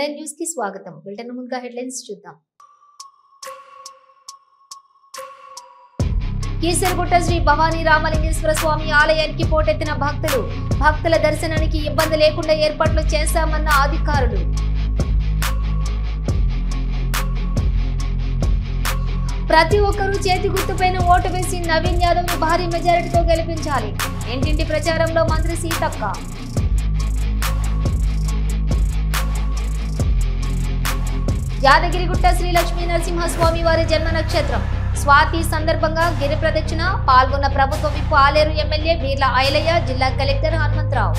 M9 news కి స్వాగతం. Bulletin ముందుగా హెడ్లైన్స్ చూద్దాం. కీసరగుట్ట శ్రీ భవానీ రామలింగేశ్వర స్వామి ఆలయానికి పోటెత్తిన భక్తులు. భక్తుల దర్శనానికి ఇబ్బంది లేకుండా ఏర్పాట్లు చేశామన్న అధికారులు. ప్రతి ఒక్కరూ చేతి గుర్తుపైన ఓటు వేసి నవీన్ యాదవ్ ను భారీ మెజారిటీతో గెలిపించాలి. ఇంటింటి ప్రచారంలో మంత్రి సీతక్క. యాదగిరిగుట్ట శ్రీ లక్ష్మీ నరసింహస్వామి వారి జన్మ నక్షత్రం స్వాతి సందర్భంగా గిరి ప్రదక్షిణ పాల్గొన్న ప్రభుత్వ విప్ ఆలేరు ఎమ్మెల్యే వీర్ల ఐలయ్య, జిల్లా కలెక్టర్ హనుమంతరావు.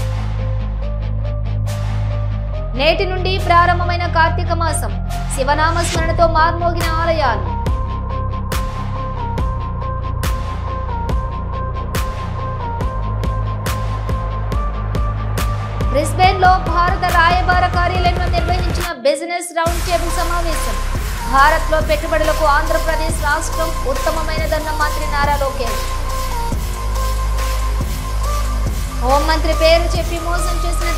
నేటి నుండి ప్రారంభమైన కార్తీక మాసం శివనామ స్మరణతో మార్మోగిన ఆలయాలు. బ్రిస్బేన్ లో భారత రాయబార కార్యాలయంలో నిర్వహించిన బిజినెస్ రౌండ్ టేబుల్ సమావేశం. భారత్ లో పెట్టుబడులకు ఆంధ్రప్రదేశ్ రాష్ట్రం ఉత్తమమైనదన్న మంత్రి నారా లోకేష్. హోంమంత్రి పేరు చెప్పి మోసం చేసిన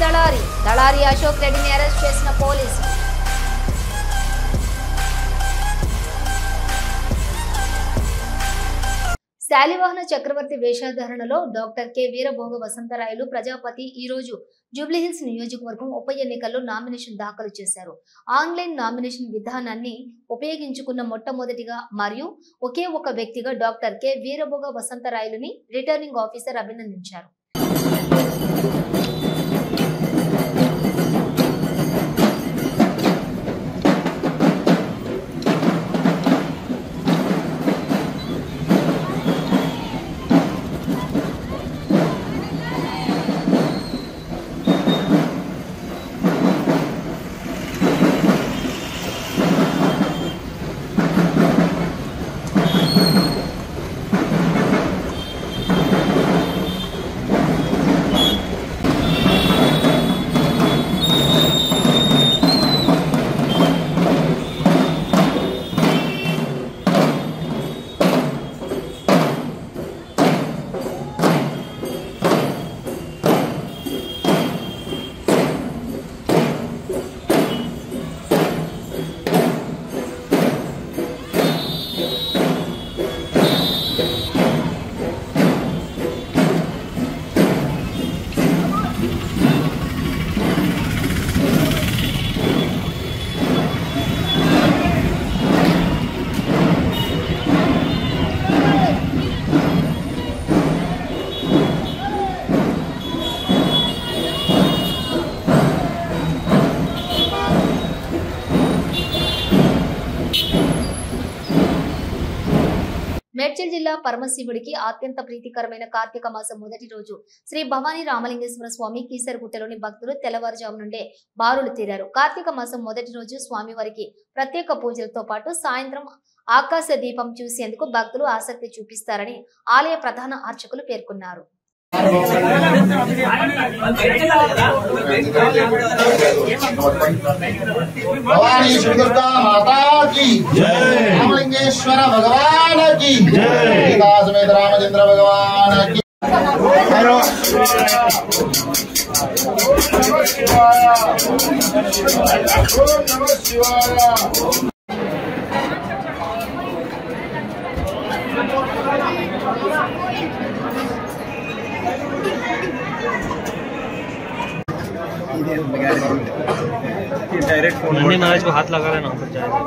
దళారి అశోక్ రెడ్డిని అరెస్ట్ చేసిన పోలీసులు. శాలివాహన చక్రవర్తి వేషధారణలో డాక్టర్ కె వీరభోగ వసంతరాయలు ప్రజాపతి ఈ రోజు జూబ్లీహిల్స్ నియోజకవర్గం ఉప ఎన్నికల్లో నామినేషన్ దాఖలు చేశారు. ఆన్లైన్ నామినేషన్ విధానాన్ని ఉపయోగించుకున్న మొట్టమొదటిగా మరియు ఒకే ఒక వ్యక్తిగా doctor K Veerabhoga వసంతరాయలుని returning officer అభినందించారు. మేడ్చల్ జిల్లా పరమశివుడికి అత్యంత ప్రీతికరమైన కార్తీక మాసం మొదటి రోజు శ్రీ భవానీ రామలింగేశ్వర స్వామి కీసరగుట్టలోని భక్తులు తెల్లవారుజాము నుండే బారులు తీరారు. కార్తీక మాసం మొదటి రోజు స్వామివారికి ప్రత్యేక పూజలతో పాటు సాయంత్రం ఆకాశ దీపం చూసేందుకు భక్తులు ఆసక్తి చూపిస్తారని ఆలయ ప్రధాన అర్చకులు పేర్కొన్నారు. भवानी श्री दुर्गा माता की जय, रामलिंगेश्वर भगवान की जय, सीता समेत रामचंद्र भगवान की डायरेक्ट फोन नहीं महाराज को हाथ लगा लेना ऊपर जाएगा।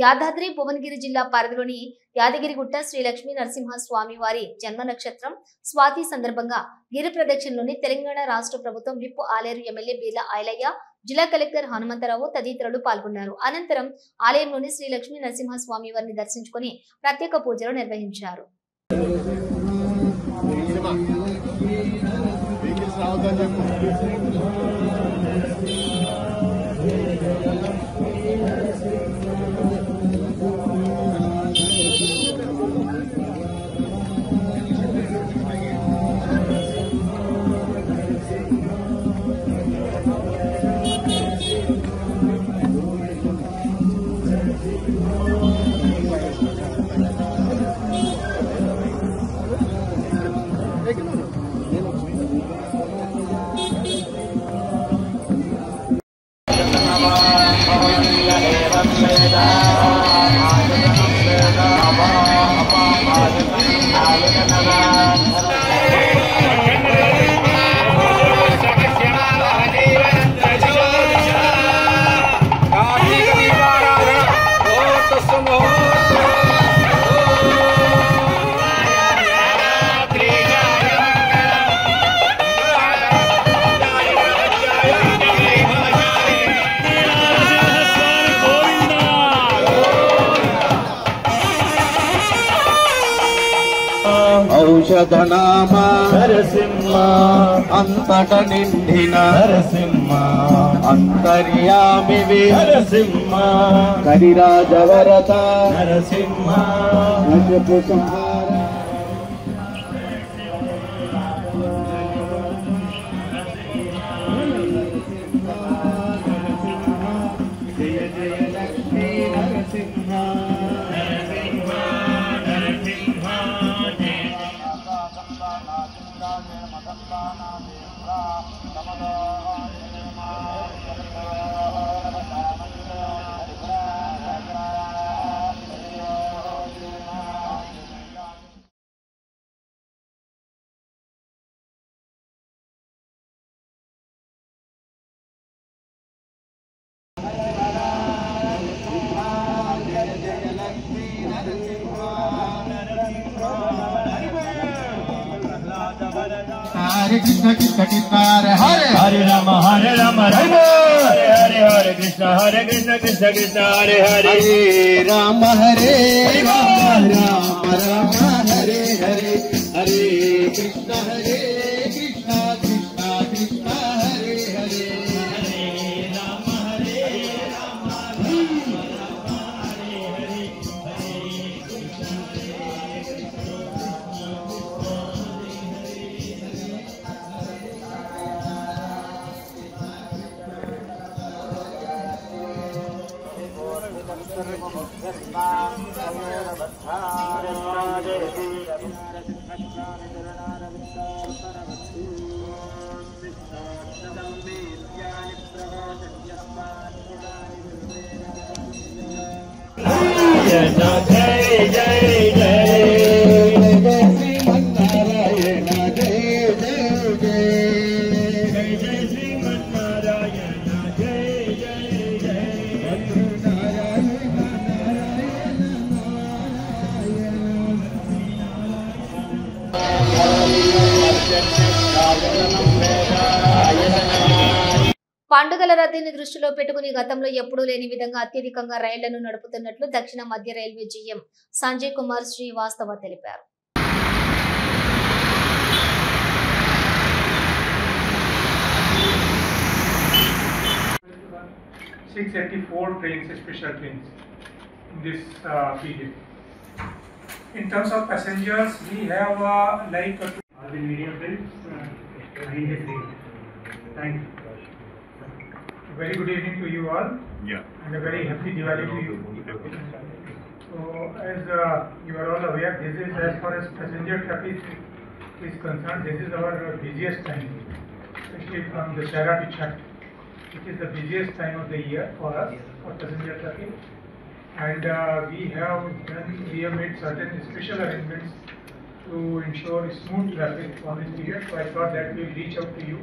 యాదాద్రి భువనగిరి జిల్లా పరిధిలోని యాదగిరిగుట్ట శ్రీ లక్ష్మీ నరసింహస్వామి వారి జన్మ నక్షత్రం స్వాతి సందర్భంగా గిరి ప్రదక్షిణలోని తెలంగాణ రాష్ట్ర ప్రభుత్వం విప్ ఆలేరు ఎమ్మెల్యే వీర్ల ఐలయ్య, జిల్లా కలెక్టర్ హనుమంతరావు తదితరులు పాల్గొన్నారు. అనంతరం ఆలయంలోని శ్రీ లక్ష్మీ నరసింహస్వామి వారిని దర్శించుకుని ప్రత్యేక పూజలు నిర్వహించారు. వరదనామ నరసింహ అంతట నిండిన నరసింహ అంతర్యామివి నరసింహ కరిరాజవరత నరసింహ నజపు సంహార జయ జయ లక్ష్మీ నరసింహ हरे कृष्ण कृष्ण कृष्ण हरे हरे हरे राम राम हरे हरे हरे कृष्ण कृष्ण कृष्ण हरे हरे हरे राम राम राम हरे हरे हरे कृष्ण कृष्ण कृष्ण हरे हरे जय जय जय जय श्रीमन्नारायण जय जय जय जय श्रीमन्नारायण जय जय जय పండుగల రద్దీని దృష్టిలో పెట్టుకుని గతంలో ఎప్పుడూ లేని విధంగా అత్యధికంగా రైళ్లను నడుపుతున్నట్లు దక్షిణ మధ్య రైల్వే జీఎం సంజయ్ కుమార్ శ్రీవాస్తవ తెలిపారు. trains, special trains in this period. In terms of passengers, we have like all the media friends. Thank you. Very good evening to you all. Yeah. And a very happy Diwali to you. So, as you are all aware, this is as far as passenger traffic is concerned. This is our busiest time, especially from the Shara to Chhat. It is the busiest time of the year for us for passenger traffic, and we have made certain special arrangements to ensure smooth traffic on this period. So I thought that we will reach out to you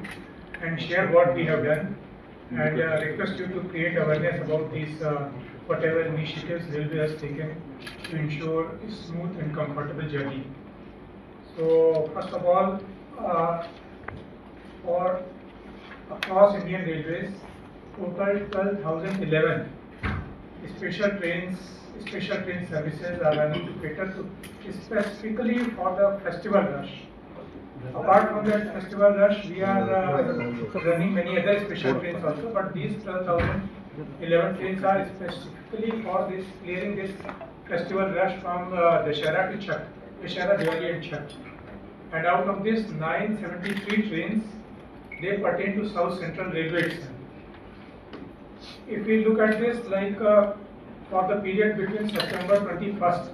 and share what we have done, and request you to create awareness about these whatever initiatives Railway has taken to ensure a smooth and comfortable journey. So first of all, for across Indian Railways, total 12,011 special train services are running to cater to specifically for the festival rush. Apart from that festival rush, we are running many other special trains also, but these 12,011 trains are specifically for this clearing this festival rush from Dussehra to Chhath, Dussehra, Diwali and Chhath. And out of this 973 trains, they pertain to South Central Railway itself. If we look at this, like for the period between September 21st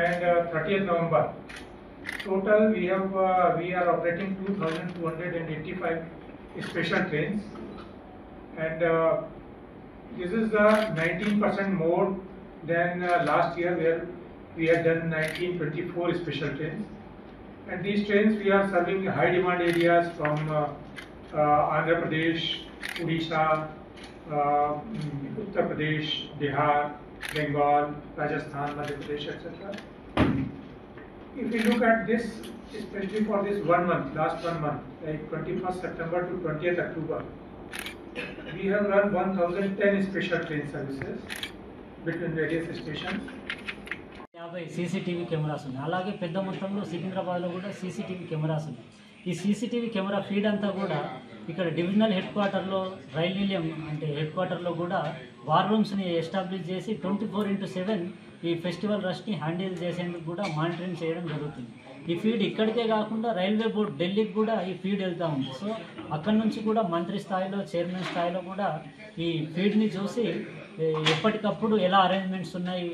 and 30th November, total we are operating 2,285 special trains, and this is 19% more than last year, where we had done 1924 special trains. And these trains we are serving high demand areas from Andhra Pradesh, Odisha, Uttar Pradesh, Bihar, Bengal, Rajasthan, Madhya Pradesh, etc. If we look at this, especially for this 1 month, last 1 month, like 21st September to 20th October, we have run 1,010 special train services between various stations. यहाँ 50 CCTV cameras ఉన్నాయి. అలాగే పెద్ద మొత్తంలో సికింద్రాబాద్లో కూడా CCTV cameras ఉన్నాయి. ఈ CCTV camera feed అంతా కూడా ఇక్కడ డివిజనల్ హెడ్ క్వార్టర్లో రైల్ నిలయం అంటే హెడ్ క్వార్టర్లో కూడా వార్ రూమ్స్ని ఎస్టాబ్లిష్ చేసి 24/7 ఈ ఫెస్టివల్ రష్ని హ్యాండిల్ చేసేందుకు కూడా మానిటరింగ్ చేయడం జరుగుతుంది. ఈ ఫీడ్ ఇక్కడికే కాకుండా రైల్వే బోర్డు ఢిల్లీకి కూడా ఈ ఫీడ్ వెళ్తూ ఉంది. సో అక్కడి నుంచి కూడా మంత్రి స్థాయిలో చైర్మన్ స్థాయిలో కూడా ఈ ఫీడ్ని చూసి ఎప్పటికప్పుడు ఎలా అరేంజ్మెంట్స్ ఉన్నాయి,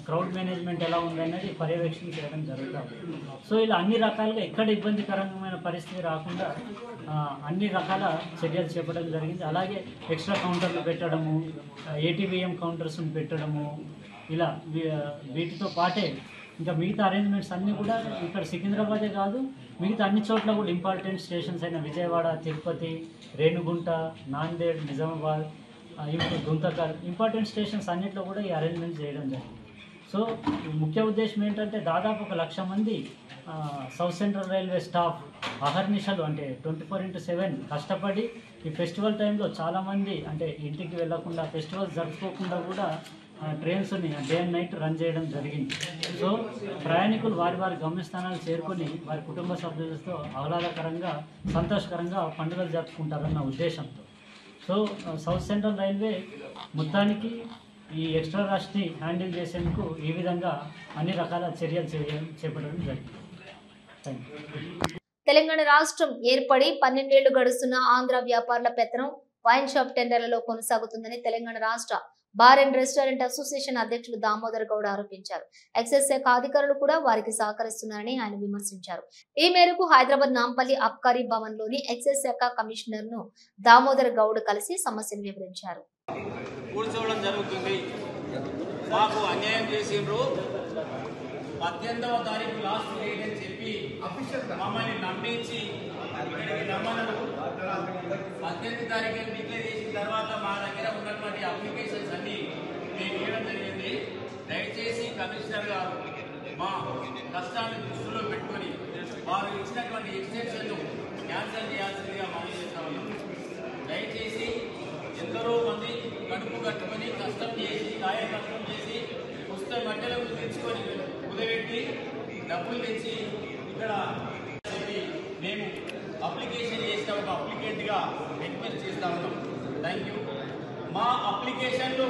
క్రౌడ్ మేనేజ్మెంట్ ఎలా ఉంది అనేది పర్యవేక్షణ చేయడం జరుగుతుంది. సో ఇలా అన్ని రకాలుగా ఎక్కడ ఇబ్బందికరమైన పరిస్థితి రాకుండా అన్ని రకాల చర్యలు చేపట్టడం జరిగింది. అలాగే ఎక్స్ట్రా కౌంటర్లు పెట్టడము, ఏటీవీఎం కౌంటర్స్ని పెట్టడము, ఇలా వీటితో పాటే ఇంకా మిగతా అరేంజ్మెంట్స్ అన్నీ కూడా ఇక్కడ సికింద్రాబాదే కాదు మిగతా అన్ని చోట్ల కూడా ఇంపార్టెంట్ స్టేషన్స్ అయిన విజయవాడ, తిరుపతి, రేణుగుంట, నాందేడ్, నిజామాబాద్, గుంతకల్ ఇంపార్టెంట్ స్టేషన్స్ అన్నింటిలో కూడా ఈ అరేంజ్మెంట్ చేయడం జరిగింది. సో ముఖ్య ఉద్దేశం ఏంటంటే దాదాపు 1,00,000 మంది సౌత్ సెంట్రల్ రైల్వే స్టాఫ్ అహర్నిశలు అంటే 24/7 కష్టపడి ఈ ఫెస్టివల్ టైంలో చాలామంది అంటే ఇంటికి వెళ్లకుండా ఫెస్టివల్స్ జరుపుకోకుండా కూడా ట్రైన్స్ని డే అండ్ నైట్ రన్ చేయడం జరిగింది. సో ప్రయాణికులు వారి గమ్యస్థానాలు చేరుకొని వారి కుటుంబ సభ్యులతో ఆహ్లాదకరంగా సంతోషకరంగా పండుగలు జరుపుకుంటారన్న ఉద్దేశంతో సో సౌత్ సెంట్రల్ రైల్వే మొత్తానికి ఈ ఎక్స్ట్రా రష్ని హ్యాండిల్ చేసేందుకు ఈ విధంగా అన్ని రకాల చర్యలు చేపట్టడం జరిగింది. Thank you. తెలంగాణ రాష్ట్రం ఏర్పడి 12 ఏళ్లు గడుస్తున్న ఆంధ్ర వ్యాపారుల పెత్తనం వైన్ షాప్ టెండర్లలో కొనసాగుతుందని తెలంగాణ రాష్ట్ర బార్ అండ్ రెస్టారెంట్ అసోసియేషన్ అధ్యక్షులు దామోదర్ గౌడ్ ఆరోపించారు. ఎక్సైజ్ శాఖ అధికారులు కూడా వారికి సహకరిస్తున్నారని ఆయన విమర్శించారు. ఈ మేరకు హైదరాబాద్ నాంపల్లి అబ్కారీ భవన్ లోని ఎక్సైజ్ శాఖ కమిషనర్ ను దామోదర్ గౌడ్ కలిసి సమస్యను వివరించారు. కూర్చోవడం జరుగుతుంది. మాకు అన్యాయం చేసిండ్రు. 18వ తారీఖు లాస్ట్ డేట్ అని చెప్పి మమ్మల్ని నమ్మించి ఇక్కడికి రమ్మన్నారు. 18వ తారీఖు డిక్లేర్ చేసిన తర్వాత మా దగ్గర ఉన్నటువంటి అప్లికేషన్స్ అన్ని మేము ఇవ్వడం జరిగింది. దయచేసి కమిషనర్ గారు మా కష్టాన్ని దృష్టిలో పెట్టుకొని వారు ఇచ్చినటువంటి ఎక్స్టెన్షన్ క్యాన్సిల్ చేయాల్సిందిగా మనం చేస్తాము. దయచేసి ఎందరో మంది కడుపు కట్టుకొని కష్టం చేసి కాయ కష్టం చేసి పుస్తక మధ్యలో తెచ్చుకొని కుదబెట్టి డబ్బులు తెచ్చి ఇక్కడ మేము అప్లికేషన్ చేసిన ఒక అప్లికెంట్గా రిక్వెస్ట్ చేస్తా ఉన్నాం. Thank you. మా అప్లికేషన్లు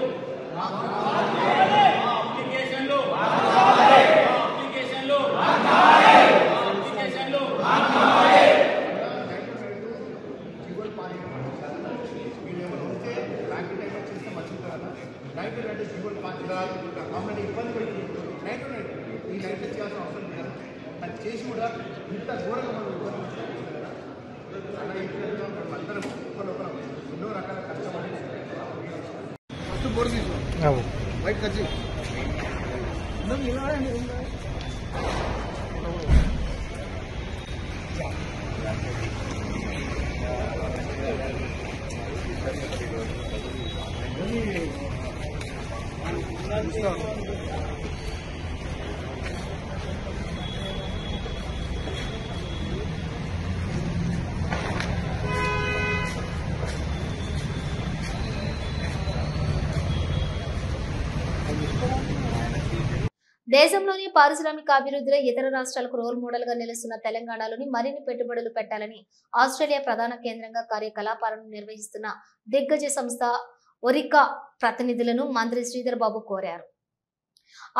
ఇబ్బంది పడుతుంది. నైట్ ఈ నైట్ చేయాల్సిన అవసరం లేదు. అది చేసి కూడా ఇంత ఘోరంగా మనం ఇబ్బంది పడుతుంది కదా. అలా ఇంట్లో మనం అందరం ఒకరు ఎన్నో రకాల కష్టపడి ఫస్ట్ బోర్డు తీసుకున్నాం వైట్ కచ్చి దేశంలోని పారిశ్రామిక అభివృద్ధిలో ఇతర రాష్ట్రాలకు రోల్ మోడల్ గా నిలుస్తున్న తెలంగాణలోని మరిన్ని పెట్టుబడులు పెట్టాలని ఆస్ట్రేలియా ప్రధాన కేంద్రంగా కార్యకలాపాలను నిర్వహిస్తున్న దిగ్గజ సంస్థ ఒరికా ప్రతినిధులను మంత్రి శ్రీధర్ బాబు కోరారు.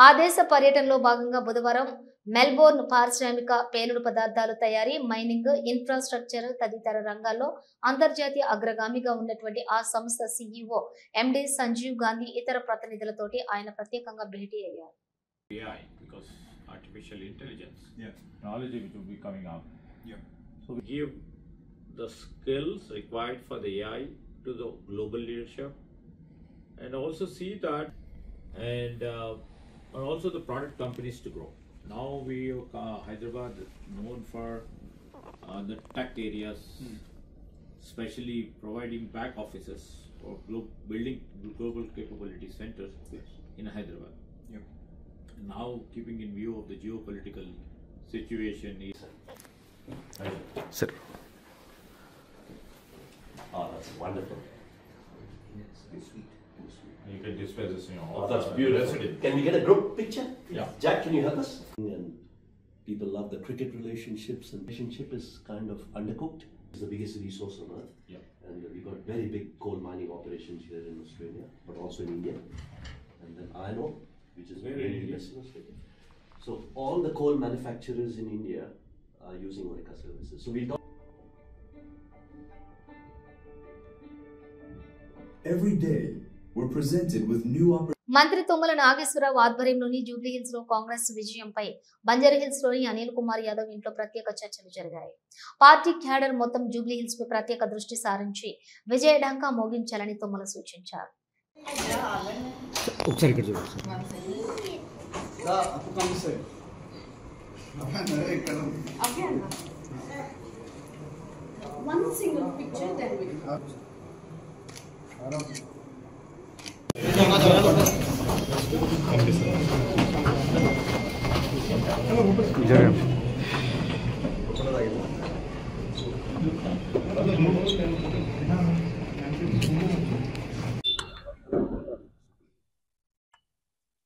ఆ దేశ పర్యటనలో భాగంగా బుధవారం మెల్బోర్న్ పారిశ్రామిక పేలుడు పదార్థాలు తయారీ, మైనింగ్, ఇన్ఫ్రాస్ట్రక్చర్ తదితర రంగాల్లో అంతర్జాతీయ అగ్రగామిగా ఉన్నటువంటి ఆ సంస్థ CEO ఎండి సంజీవ్ గాంధీ ఇతర ప్రతినిధులతోటి ఆయన ప్రత్యేకంగా భేటీ అయ్యారు. AI, because artificial intelligence, knowledge which will be coming out. So we give the skills required for the AI to the global leadership, and also see that, and also the product companies to grow. Now we Hyderabad is known for the tech areas, especially providing back offices or building global capability centers in Hyderabad. Now, keeping in view of the geopolitical situation, Sir. Oh, that's wonderful. you you can display this in your Oh, that's beautiful. Can we get a group picture? Yeah. Jack, can you help us? And people love the cricket relationships, and relationship is kind of undercooked. It's the biggest resource on earth. Yeah. And we got very big coal mining operations here in Australia, but also in India. And then iron ore, which is very less in Australia. So all the coal manufacturers in India are using Orica services. So we talk. Every day, we're presented with new opportunities. మంత్రి తుమ్మల నాగేశ్వరరావు ఆధ్వర్యంలోని Jubilee hills లో Congress విజయంపై Banjara hills లోని అనిల్ కుమార్ యాదవ్ ఇంట్లో ప్రత్యేక చర్చలు జరిగాయి. Party cadre మొత్తం Jubilee hills పై ప్రత్యేక దృష్టి సారించి విజయ ఢంకా మోగించాలని తుమ్మల సూచించారు.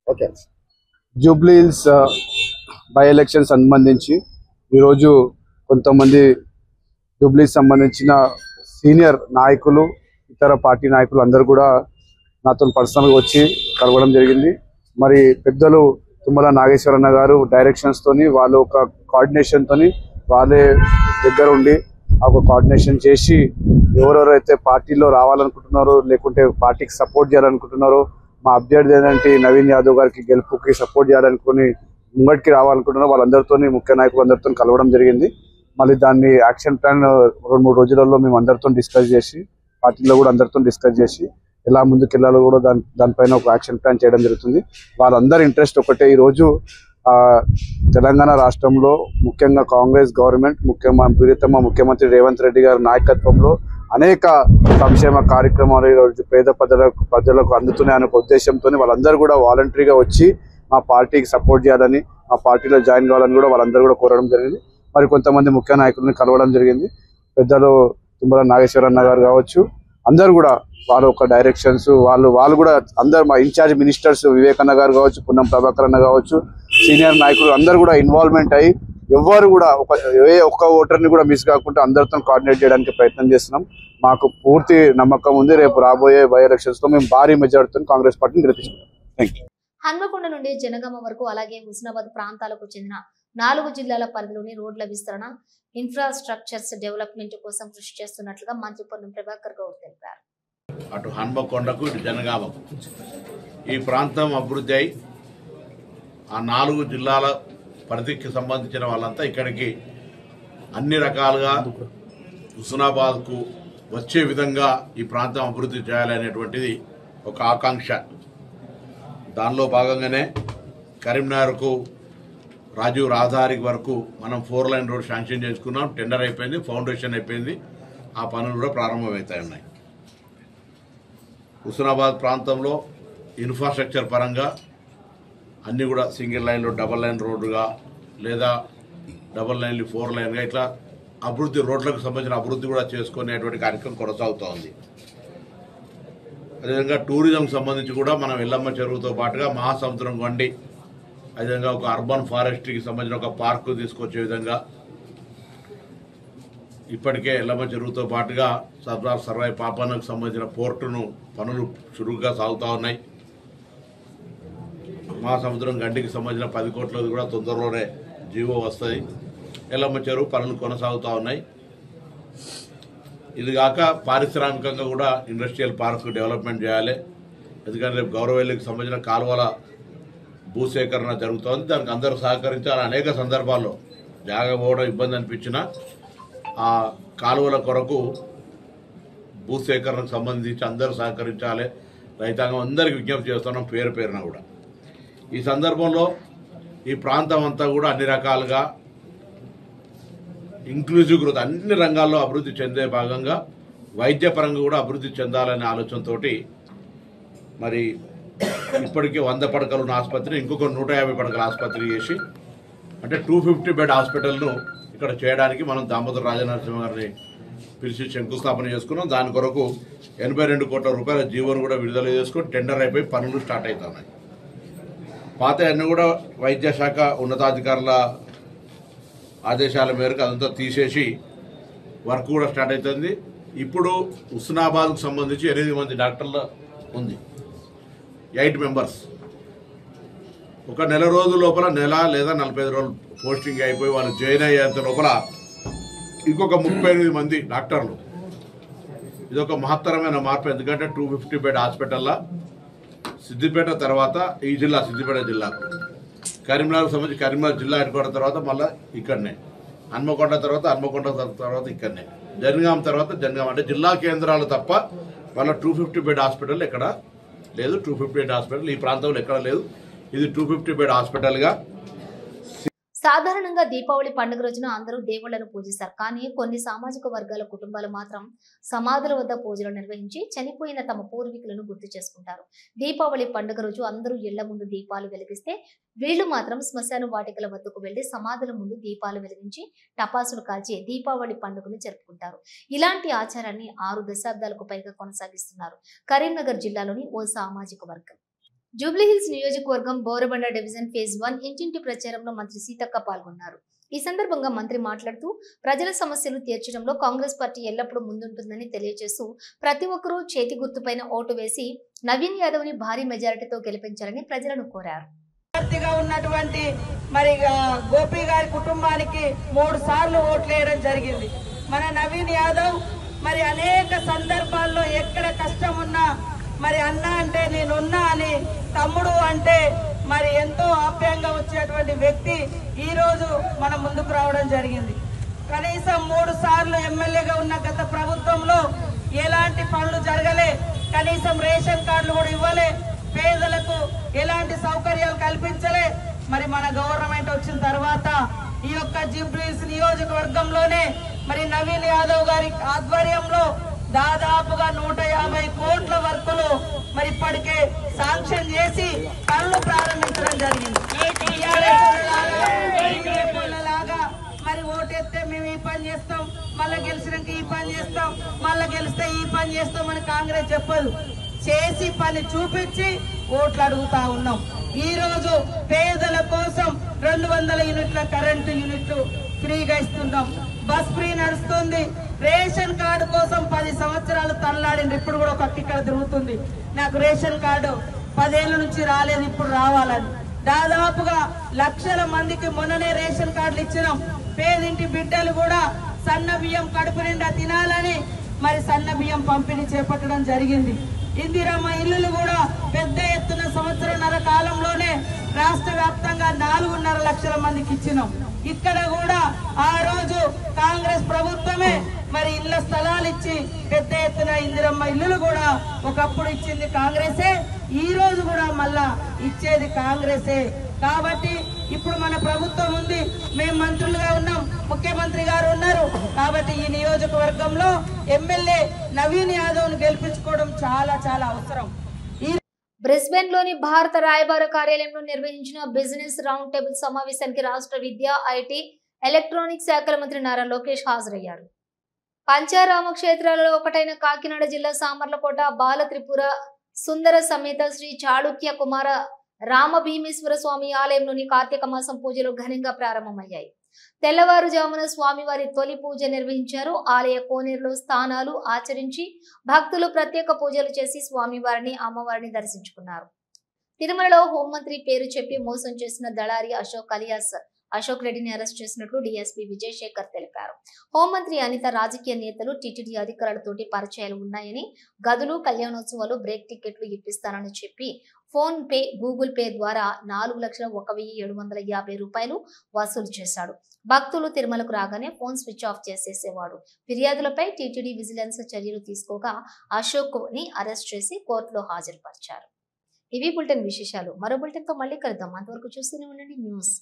Okay, Jubilee hills by election సంబంధించి ఈరోజు కొంతమంది జూబ్లీ సంబంధించిన సీనియర్ నాయకులు, ఇతర పార్టీ నాయకులు అందరూ కూడా నాతో పర్సనల్గా వచ్చి కలవడం జరిగింది. మరి పెద్దలు తుమ్మల నాగేశ్వరన్న గారు డైరెక్షన్స్ తోని, వాళ్ళు ఒక కోఆర్డినేషన్ తోని వాళ్ళే దగ్గర ఉండి ఒక కోఆర్డినేషన్ చేసి ఎవరెవరైతే పార్టీలో రావాలనుకుంటున్నారో లేకుంటే పార్టీకి సపోర్ట్ చేయాలనుకుంటున్నారో, మా అభ్యర్థి ఏంటంటే నవీన్ యాదవ్ గారికి గెలుపుకి సపోర్ట్ చేయాలనుకుని ముంగటికి రావాలనుకుంటున్నారో వాళ్ళందరితో, ముఖ్య నాయకులు అందరితో కలవడం జరిగింది. మళ్ళీ దాన్ని యాక్షన్ ప్లాన్ 2-3 రోజులలో మేము అందరితో డిస్కస్ చేసి, పార్టీలో కూడా అందరితో డిస్కస్ చేసి ఎలా ముందుకు వెళ్ళాలో కూడా దానిపైన ఒక యాక్షన్ ప్లాన్ చేయడం జరుగుతుంది. వాళ్ళందరి ఇంట్రెస్ట్ ఒకటే, ఈరోజు తెలంగాణ రాష్ట్రంలో ముఖ్యంగా కాంగ్రెస్ గవర్నమెంట్ ప్రియతమ ముఖ్యమంత్రి రేవంత్ రెడ్డి గారి నాయకత్వంలో అనేక సంక్షేమ కార్యక్రమాలు ఈరోజు పేద ప్రజలకు అందుతున్నాయనే ఉద్దేశంతో వాళ్ళందరూ కూడా వాలంటరీగా వచ్చి మా పార్టీకి సపోర్ట్ చేయాలని, మా పార్టీలో జాయిన్ కావాలని కూడా వాళ్ళందరూ కూడా కోరడం జరిగింది. మరి కొంతమంది ముఖ్య నాయకులను కలవడం జరిగింది. పెద్దలు తుమ్మల నాగేశ్వరన్న గారు కావచ్చు, అందరూ కూడా వాళ్ళ ఒక డైరెక్షన్స్, వాళ్ళు కూడా అందరు మా ఇన్ఛార్జ్ మినిస్టర్స్ వివేకన్న గారు కావచ్చు, పున్నం ప్రభాకర్ అన్న కావచ్చు, సీనియర్ నాయకులు అందరూ కూడా ఇన్వాల్వ్మెంట్ అయ్యి ఎవ్వరు కూడా ఒక్క ఓటర్ని కూడా మిస్ కాకుండా అందరితో కోఆర్డినేట్ చేయడానికి ప్రయత్నం చేస్తున్నాం. మాకు పూర్తి నమ్మకం ఉంది, రేపు రాబోయే బై ఎలక్షన్స్ లో మేము భారీ మెజారిటీతో కాంగ్రెస్ పార్టీని గెలిపించుకుంటాం. Thank you. హన్మకొండ నుండి జనగామ వరకు అలాగే హుస్నాబాద్ ప్రాంతాలకు చెందిన 4 జిల్లాల పరిధిలోని రోడ్ల విస్తరణ, ఇన్ఫ్రాస్ట్రక్చర్స్ డెవలప్మెంట్ కోసం కృషి చేస్తున్నట్లుగా మంత్రి పొన్నం ప్రభాకర్ గౌడ్ తెలిపారు. అటు హన్మకొండకు ఇటు జనగామకు ఈ ప్రాంతం అభివృద్ధి అయి ఆ 4 జిల్లాల పరిధికి సంబంధించిన వాళ్ళంతా ఇక్కడికి అన్ని రకాలుగా హుస్నాబాద్కు వచ్చే విధంగా ఈ ప్రాంతం అభివృద్ధి చేయాలనేటువంటిది ఒక ఆకాంక్ష. దానిలో భాగంగానే కరీంనగర్కు రాజీవ్ రహదారి వరకు మనం 4 లైన్ రోడ్ శాంక్షన్ చేసుకున్నాం. టెండర్ అయిపోయింది, ఫౌండేషన్ అయిపోయింది, ఆ పనులు కూడా ప్రారంభమవుతాయి ఉన్నాయి. హుస్నాబాద్ ప్రాంతంలో ఇన్ఫ్రాస్ట్రక్చర్ పరంగా అన్నీ కూడా సింగిల్ లైన్లో డబల్ లైన్ రోడ్డుగా లేదా డబల్ లైన్లు 4 లైన్గా ఇట్లా అభివృద్ధి, రోడ్లకు సంబంధించిన అభివృద్ధి కూడా చేసుకునేటువంటి కార్యక్రమం కొనసాగుతూ ఉంది. అదేవిధంగా టూరిజంకి సంబంధించి కూడా మనం ఎల్లమ్మ చెరువుతో పాటుగా మహాసముద్రం వండి అదేవిధంగా ఒక అర్బన్ ఫారెస్ట్రీకి సంబంధించిన ఒక పార్కు తీసుకొచ్చే విధంగా ఇప్పటికే ఎల్లమ్మ చెరువుతో పాటుగా సర్దార్ సర్వాయి పాపన్నకు సంబంధించిన పోర్టును పనులు చురుగ్గా సాగుతూ ఉన్నాయి. మహాసముద్రం గండికి సంబంధించిన 10 కోట్లది కూడా తొందరలోనే జీవో వస్తుంది. ఎల్లమ్మ చెరువు పనులు కొనసాగుతూ ఉన్నాయి. ఇది కాక పారిశ్రామికంగా కూడా ఇండస్ట్రియల్ పార్క్ డెవలప్మెంట్ చేయాలి. ఎందుకంటే రేపు గౌరవెల్లికి సంబంధించిన కాలువల భూసేకరణ జరుగుతోంది. దానికి అందరూ సహకరించాలి. అనేక సందర్భాల్లో జాగా పోవడం ఇబ్బంది అనిపించినా ఆ కాలువల కొరకు భూసేకరణకు సంబంధించి అందరూ సహకరించాలి. రైతాంగం అందరికీ విజ్ఞప్తి చేస్తున్నాం పేరు పేరున కూడా. ఈ సందర్భంలో ఈ ప్రాంతం అంతా కూడా అన్ని రకాలుగా ఇంక్లూజివ్ గ్రోత్ అన్ని రంగాల్లో అభివృద్ధి చెందే భాగంగా వైద్యపరంగా కూడా అభివృద్ధి చెందాలనే ఆలోచనతో మరి ఇప్పటికే 100 పడకలు ఉన్న ఆసుపత్రిని ఇంకొక 150 పడకల ఆసుపత్రి చేసి అంటే 250 బెడ్ హాస్పిటల్ను ఇక్కడ చేయడానికి మనం దామోదర రాజనరసింహ గారిని పిలిచి శంకుస్థాపన చేసుకున్నాం. దాని కొరకు 82 కోట్ల రూపాయల జీవోను కూడా విడుదల చేసుకొని టెండర్ అయిపోయి పనులు స్టార్ట్ అవుతున్నాయి. పాత అన్నీ కూడా వైద్య శాఖ ఉన్నతాధికారుల ఆదేశాల మేరకు అదంతా తీసేసి వర్క్ కూడా స్టార్ట్ అవుతుంది. ఇప్పుడు హుస్నాబాద్కు సంబంధించి 8 మంది డాక్టర్ల ఉంది, 8 మెంబర్స్. ఒక నెల రోజుల లోపల, నెల లేదా 45 రోజులు పోస్టింగ్ అయిపోయి వాళ్ళు జాయిన్ అయ్యేంత లోపల ఇంకొక 38 మంది డాక్టర్లు. ఇదొక మహత్తరమైన మార్పు. ఎందుకంటే 250 బెడ్ హాస్పిటల్లో సిద్దిపేట తర్వాత ఈ జిల్లా, సిద్దిపేట జిల్లా, కరీంనగర్ సంబంధించి కరీంనగర్ జిల్లా హెడ్ క్వార్టర్ తర్వాత మళ్ళీ ఇక్కడనే, హన్మకొండ తర్వాత ఇక్కడనే, జనగాం తర్వాత జనగాం. అంటే జిల్లా కేంద్రాలు తప్ప వాళ్ళ 250 బెడ్ హాస్పిటల్ ఎక్కడ లేదు. 250 బెడ్ హాస్పిటల్ ఈ ప్రాంతంలో ఎక్కడ లేదు. ఇది 250 బెడ్ హాస్పిటల్గా. సాధారణంగా దీపావళి పండుగ రోజున అందరూ దేవుళ్లను పూజిస్తారు. కానీ కొన్ని సామాజిక వర్గాల కుటుంబాలు మాత్రం సమాధుల వద్ద పూజలు నిర్వహించి చనిపోయిన తమ పూర్వీకులను గుర్తు చేసుకుంటారు. దీపావళి పండుగ రోజు అందరూ ఇళ్ల ముందు దీపాలు వెలిగిస్తే వీళ్లు మాత్రం శ్మశాన వాటికల వద్దకు వెళ్లి సమాధుల ముందు దీపాలు వెలిగించి టపాసులు కాల్చి దీపావళి పండుగను జరుపుకుంటారు. ఇలాంటి ఆచారాన్ని 6 దశాబ్దాలకు పైగా కొనసాగిస్తున్నారు కరీంనగర్ జిల్లాలోని ఓ సామాజిక వర్గం. జూబ్లీహిల్స్ నియోజకవర్గం బోరబండ డివిజన్ ఫేజ్ 1 ఇంటింటి ప్రచారంలో మంత్రి సీతక్క పాల్గొన్నారు. ఈ సందర్భంగా మంత్రి మాట్లాడుతూ ప్రజల సమస్యలు తీర్చడంలో కాంగ్రెస్ పార్టీ ఎల్లప్పుడూ ముందుంటుందని తెలియజేస్తూ ప్రతి ఒక్కరూ చేతి గుర్తుపైన ఓటు వేసి నవీన్ యాదవ్ ని భారీ మెజారిటీతో గెలిపించాలని ప్రజలను కోరారు. ఉన్నటువంటి మరి గోపి గారి కుటుంబానికి 3 సార్లు ఓట్లు వేయడం జరిగింది. మన నవీన్ యాదవ్ మరి అనేక సందర్భాల్లో ఎక్కడ కష్టం ఉన్నా మరి అన్న అంటే నేనున్నా అని, తమ్ముడు అంటే మరి ఎంతో ఆప్యాయంగా వచ్చేటువంటి వ్యక్తి ఈ రోజు మన ముందుకు రావడం జరిగింది. కనీసం 3 సార్లు ఎమ్మెల్యేగా ఉన్న గత ప్రభుత్వంలో ఎలాంటి పనులు జరగలే, కనీసం రేషన్ కార్డులు కూడా ఇవ్వలే, పేదలకు ఎలాంటి సౌకర్యాలు కల్పించలే. మరి మన గవర్నమెంట్ వచ్చిన తర్వాత ఈ యొక్క జూబ్లీహిల్స్ నియోజకవర్గంలోనే మరి నవీన్ యాదవ్ గారి ఆధ్వర్యంలో దాదాపుగా 150 కోట్ల వర్కులు మరి ఇప్పటికే శాంక్షన్ చేసి పనులు ప్రారంభించడం జరిగింది. మరి ఓటేస్తే మేము ఈ పని చేస్తాం, మళ్ళా గెలిచినాక ఈ పని చేస్తాం, మళ్ళా గెలిస్తే ఈ పని చేస్తాం అని కాంగ్రెస్ చెప్పదు. చేసి పని చూపించి ఓట్లు అడుగుతా ఉన్నాం. ఈ రోజు పేదల కోసం 200 యూనిట్ల కరెంటు యూనిట్లు ఫ్రీగా ఇస్తున్నాం. బస్ ఫ్రీ నడుస్తుంది. రేషన్ కార్డు కోసం 10 సంవత్సరాలు తనలాడింది. ఇప్పుడు కూడా ఒక ఇక్కడ తిరుగుతుంది, నాకు రేషన్ కార్డు 10 ఏళ్ల నుంచి రాలేదు, ఇప్పుడు రావాలని. దాదాపుగా లక్షల మందికి మొన్ననే రేషన్ కార్డులు ఇచ్చినాం. పేదింటి బిడ్డలు కూడా సన్న బియ్యం కడుపు నిండా తినాలని మరి సన్న బియ్యం పంపిణీ చేపట్టడం జరిగింది. ఇందిరమ్మ ఇల్లులు కూడా పెద్ద ఎత్తున 1.5 కాలంలోనే రాష్ట్ర వ్యాప్తంగా 4.5 లక్షల మందికి ఇచ్చినాం. ఇక్కడ కూడా ఆ రోజు కాంగ్రెస్ ప్రభుత్వమే మరి ఇళ్ల స్థలాలు ఇచ్చి పెద్ద ఎత్తున ఇందిరమ్మ ఇల్లులు కూడా ఒకప్పుడు ఇచ్చింది కాంగ్రెసే, ఈ రోజు కూడా మళ్ళా ఇచ్చేది కాంగ్రెసే. కాబట్టి ఇప్పుడు మన ప్రభుత్వం ఉంది, మేము మంత్రులుగా ఉన్నాం, ముఖ్యమంత్రి గారు ఉన్నారు. కాబట్టి ఈ నియోజకవర్గంలో ఎమ్మెల్యే నవీన్ యాదవ్ ను గెలిపించుకోవడం చాలా చాలా అవసరం. బ్రిస్బెన్ లోని భారత రాయబార కార్యాలయంలో నిర్వహించిన బిజినెస్ రౌండ్ టేబుల్ సమావేశానికి రాష్ట్ర విద్య, ఐటీ, ఎలక్ట్రానిక్స్ శాఖల మంత్రి నారా లోకేష్ హాజరయ్యారు. పంచారామ క్షేత్రాలలో ఒకటైన కాకినాడ జిల్లా సామర్లకోట బాల త్రిపుర సుందర సమేత శ్రీ చాళుక్య కుమార రామభీమేశ్వర స్వామి ఆలయంలోని కార్తీక మాసం పూజలు ఘనంగా ప్రారంభమయ్యాయి. తెల్లవారుజామున స్వామివారి తొలి పూజ నిర్వహించారు. ఆలయ కోనేరులో స్థానాలు ఆచరించి భక్తులు ప్రత్యేక పూజలు చేసి స్వామివారిని, అమ్మవారిని దర్శించుకున్నారు. తిరుమలలో హోంమంత్రి పేరు చెప్పి మోసం చేసిన దళారి అశోక్ రెడ్డిని అరెస్ట్ చేసినట్లు డీఎస్పీ విజయశేఖర్ తెలిపారు. హోంమంత్రి అనిత రాజకీయ నేతలు, టీటీడీ అధికారులతోటి పరిచయాలు ఉన్నాయని, గదులు, కళ్యాణోత్సవాలు, బ్రేక్ టికెట్లు ఇప్పిస్తానని చెప్పి ఫోన్ పే, గూగుల్ పే ద్వారా 4,01,750 రూపాయలు వసూలు చేశాడు. భక్తులు తిరుమలకు రాగానే ఫోన్ స్విచ్ ఆఫ్ చేసేసేవాడు. ఫిర్యాదులపై టీటీడీ విజిలెన్స్ చర్యలు తీసుకోగా అశోక్ ని అరెస్ట్ చేసి కోర్టులో హాజరుపరిచారు. ఇవి బులెటిన్ విశేషాలు. మరో బులెటిన్ తో మళ్ళీ కలుద్దాం. అంతవరకు చూస్తూనే ఉండండి న్యూస్.